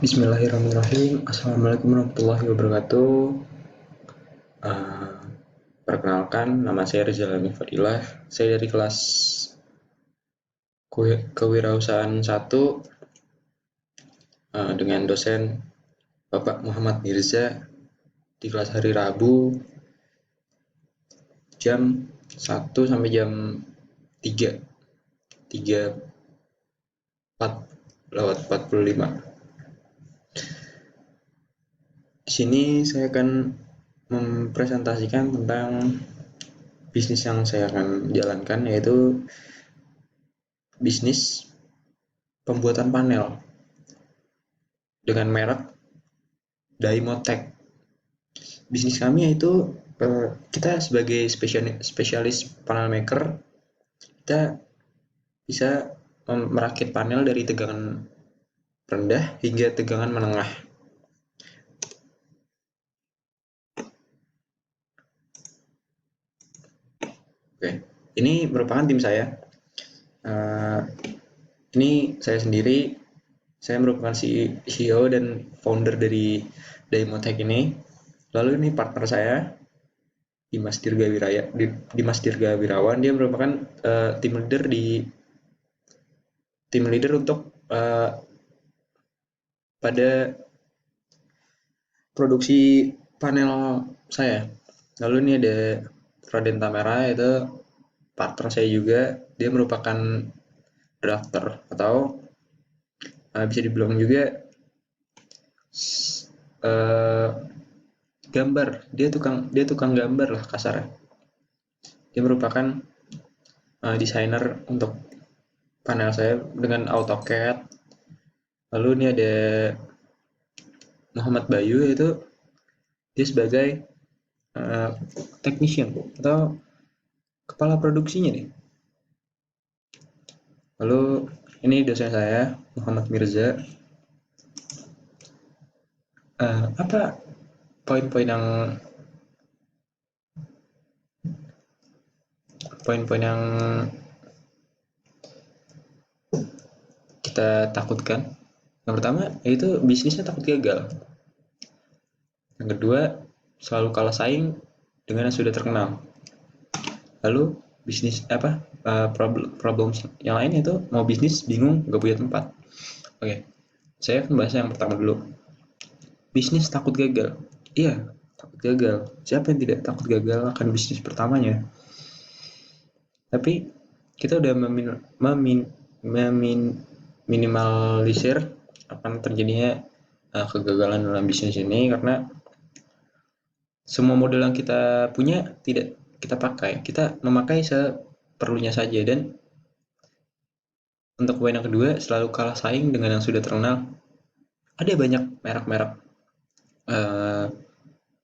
Bismillahirrahmanirrahim. Assalamualaikum warahmatullahi wabarakatuh. Uh, Perkenalkan, nama saya Rizal Almi Fadilah. Saya dari kelas Kewirausahaan 1 dengan dosen Bapak Muhammad Mirza di kelas hari Rabu jam 1 sampai jam 3, 3:45. Di sini saya akan mempresentasikan tentang bisnis yang saya akan jalankan, yaitu bisnis pembuatan panel dengan merek Daimotech. Bisnis kami yaitu kita sebagai spesialis panel maker, kita bisa merakit panel dari tegangan rendah hingga tegangan menengah. Oke, ini merupakan tim saya. Ini saya sendiri. Saya merupakan CEO dan founder dari Daimotech ini. Lalu ini partner saya, Dimas Dirga Wirawan. Dia merupakan tim leader untuk pada produksi panel saya. Lalu ini ada Raden Tamera, itu partner saya juga. Dia merupakan drafter atau bisa dibilang juga gambar. Dia tukang gambar lah kasarnya. Dia merupakan desainer untuk panel saya dengan AutoCAD. Lalu ini ada Muhammad Bayu, itu dia sebagai technician atau kepala produksinya nih. Lalu ini dosen saya, Muhammad Mirza. Apa poin-poin yang kita takutkan? Yang pertama yaitu bisnisnya takut gagal. Yang kedua, selalu kalah saing dengan yang sudah terkenal. Lalu bisnis problem yang lain itu mau bisnis bingung gak punya tempat. Oke, saya akan bahas yang pertama dulu. Bisnis takut gagal. Iya, takut gagal. Siapa yang tidak takut gagal akan bisnis pertamanya? Tapi kita udah meminimalisir akan terjadinya kegagalan dalam bisnis ini, karena semua modal yang kita punya tidak kita pakai. Kita memakai seperlunya saja. Dan untuk poin yang kedua, selalu kalah saing dengan yang sudah terkenal. Ada banyak merek-merek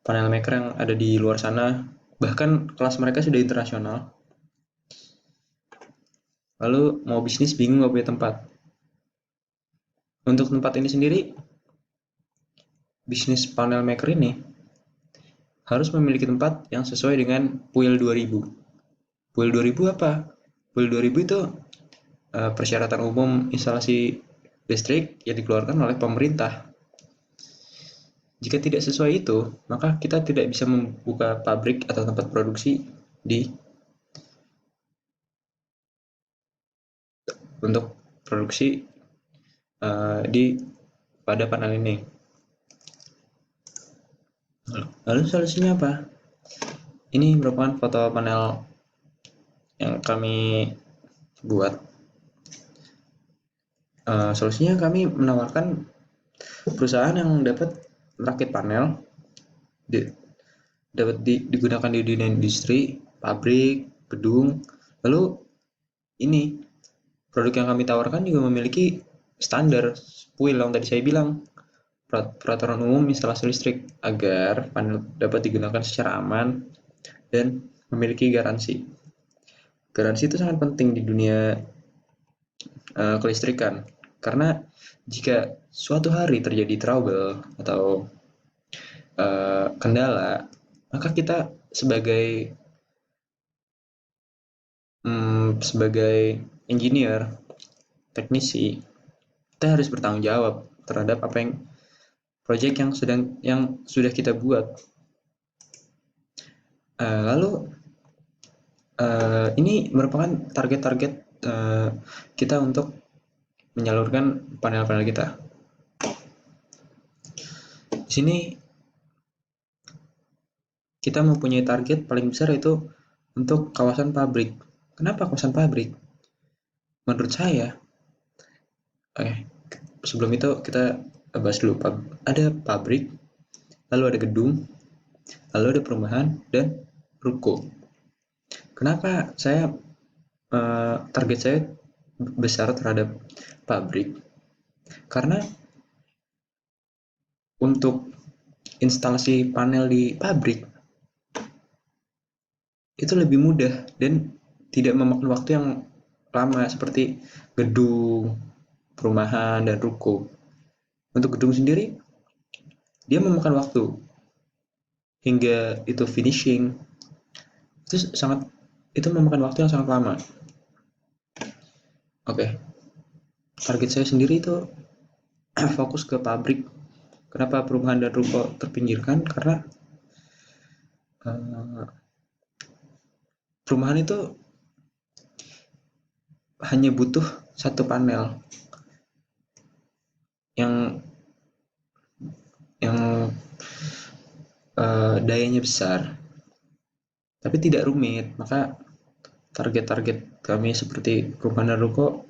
panel maker yang ada di luar sana, bahkan kelas mereka sudah internasional. Lalu mau bisnis bingung gak punya tempat. Untuk tempat ini sendiri, bisnis panel maker ini harus memiliki tempat yang sesuai dengan PUIL 2000. PUIL 2000 apa? PUIL 2000 itu persyaratan umum instalasi listrik yang dikeluarkan oleh pemerintah. Jika tidak sesuai itu, maka kita tidak bisa membuka pabrik atau tempat produksi untuk produksi pada panel ini. Lalu solusinya apa? Ini merupakan foto panel yang kami buat. Solusinya kami menawarkan perusahaan yang dapat merakit panel, dapat digunakan di dunia industri, pabrik, gedung. Lalu ini produk yang kami tawarkan juga memiliki standar PUIL yang tadi saya bilang, peraturan umum instalasi listrik, agar panel dapat digunakan secara aman dan memiliki garansi. Garansi itu sangat penting di dunia kelistrikan, karena jika suatu hari terjadi trouble atau kendala, maka kita sebagai engineer, teknisi, kita harus bertanggung jawab terhadap apa yang project yang sudah kita buat. Lalu ini merupakan target-target kita untuk menyalurkan panel-panel kita. Di sini kita mempunyai target paling besar itu untuk kawasan pabrik. Kenapa kawasan pabrik? Menurut saya, sebelum itu kita bahas dulu. Ada pabrik, lalu ada gedung, lalu ada perumahan, dan ruko. Kenapa target saya besar terhadap pabrik? Karena untuk instalasi panel di pabrik itu lebih mudah dan tidak memakan waktu yang lama seperti gedung, perumahan, dan ruko. Untuk gedung sendiri, dia memakan waktu hingga itu finishing. Itu memakan waktu yang sangat lama. Oke. Target saya sendiri itu fokus ke pabrik. Kenapa perumahan dan ruko terpinggirkan? Karena perumahan itu hanya butuh satu panel yang dayanya besar, tapi tidak rumit. Maka target-target kami seperti perumahan dan ruko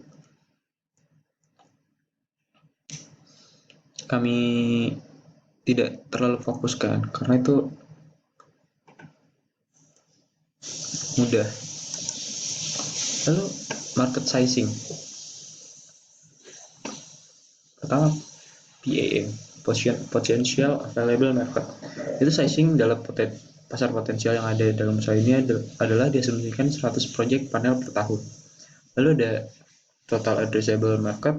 kami tidak terlalu fokuskan karena itu mudah. Lalu market sizing. Pertama, PAM, Potential Available Market. Itu sizing dalam pasar potensial yang ada dalam usaha ini adalah diasumsikan 100 project panel per tahun. Lalu ada Total Addressable Market.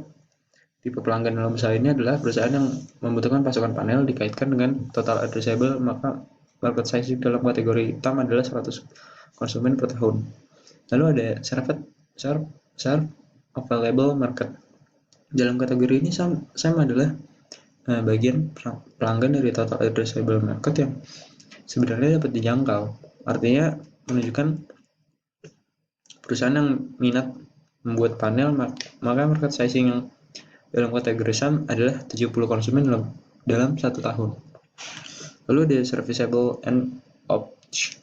Tipe pelanggan dalam usaha ini adalah perusahaan yang membutuhkan pasokan panel dikaitkan dengan Total Addressable, maka market sizing dalam kategori hitam adalah 100 konsumen per tahun. Lalu ada Serve Available Market. Dalam kategori ini SAM adalah bagian pelanggan dari Total Addressable Market yang sebenarnya dapat dijangkau. Artinya menunjukkan perusahaan yang minat membuat panel, maka market sizing yang dalam kategori SAM adalah 70 konsumen dalam 1 tahun. Lalu ada Serviceable and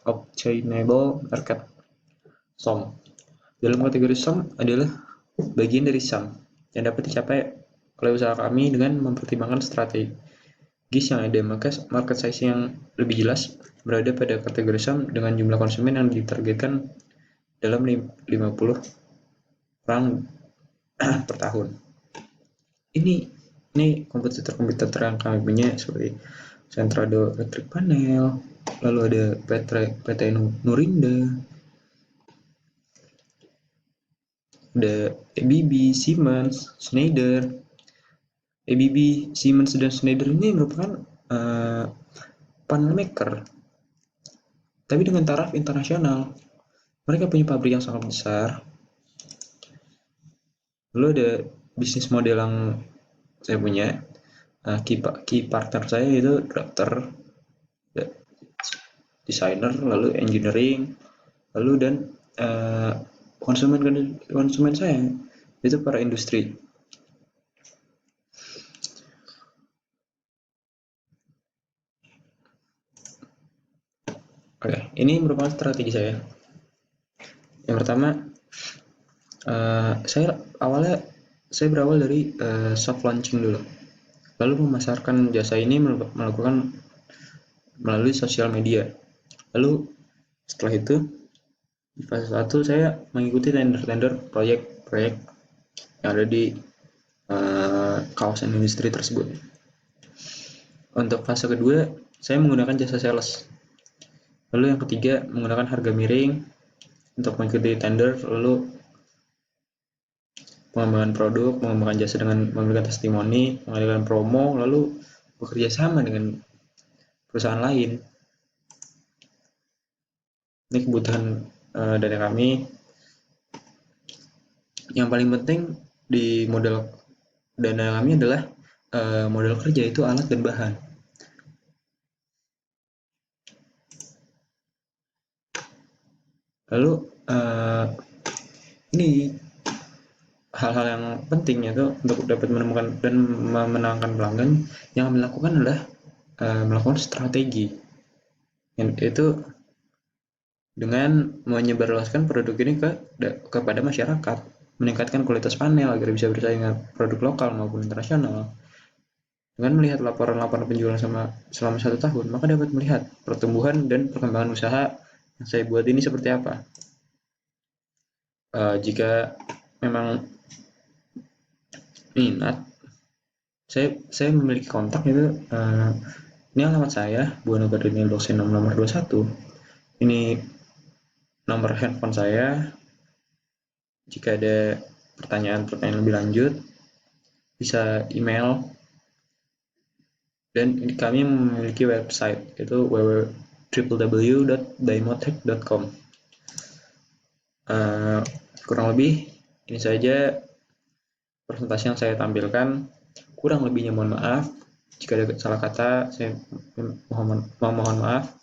Obtainable Market, SOM. Dalam kategori SOM adalah bagian dari SAM yang dapat dicapai oleh usaha kami dengan mempertimbangkan strategis yang ada. Maka market size yang lebih jelas berada pada kategori SAM dengan jumlah konsumen yang ditargetkan dalam 50 orang per tahun. Ini kompetitor yang kami punya seperti Centrado Electric Panel, lalu ada PT Nurinda, ada ABB, Siemens, Schneider. ABB, Siemens, dan Schneider ini merupakan panel maker, tapi dengan taraf internasional. Mereka punya pabrik yang sangat besar. Lalu ada bisnis model yang saya punya. Key partner saya itu dokter, desainer, lalu engineering, lalu dan konsumen saya itu para industri. Oke, ini merupakan strategi saya. Yang pertama, saya berawal dari soft launching dulu, lalu memasarkan jasa ini melakukan melalui sosial media. Lalu setelah itu di fase 1 saya mengikuti tender proyek yang ada di kawasan industri tersebut. Untuk fase kedua saya menggunakan jasa sales. Lalu yang ketiga menggunakan harga miring untuk mengikuti tender, lalu pengembangan produk, mengembangkan jasa dengan memberikan testimoni, mengadakan promo, lalu bekerja sama dengan perusahaan lain. Ini kebutuhan dari kami. Yang paling penting di model dana kami adalah modal kerja itu alat dan bahan. Lalu ini hal-hal yang penting yaitu untuk dapat menemukan dan memenangkan pelanggan, yang dilakukan adalah melakukan strategi, yaitu dengan menyebarluaskan produk ini kepada masyarakat, meningkatkan kualitas panel agar bisa bersaing dengan produk lokal maupun internasional. Dengan melihat laporan-laporan penjualan selama 1 tahun, maka dapat melihat pertumbuhan dan perkembangan usaha yang saya buat ini seperti apa. Jika memang minat, saya memiliki kontak itu. Ini alamat saya, Buana Gardenia dosen nomor 21. Ini nomor handphone saya. Jika ada pertanyaan-pertanyaan lebih lanjut, bisa email. Dan kami memiliki website, yaitu www.daimotech.com. Kurang lebih ini saja presentasi yang saya tampilkan. Kurang lebihnya mohon maaf. Jika ada salah kata, saya mohon maaf.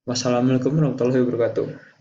Wassalamualaikum warahmatullahi wabarakatuh.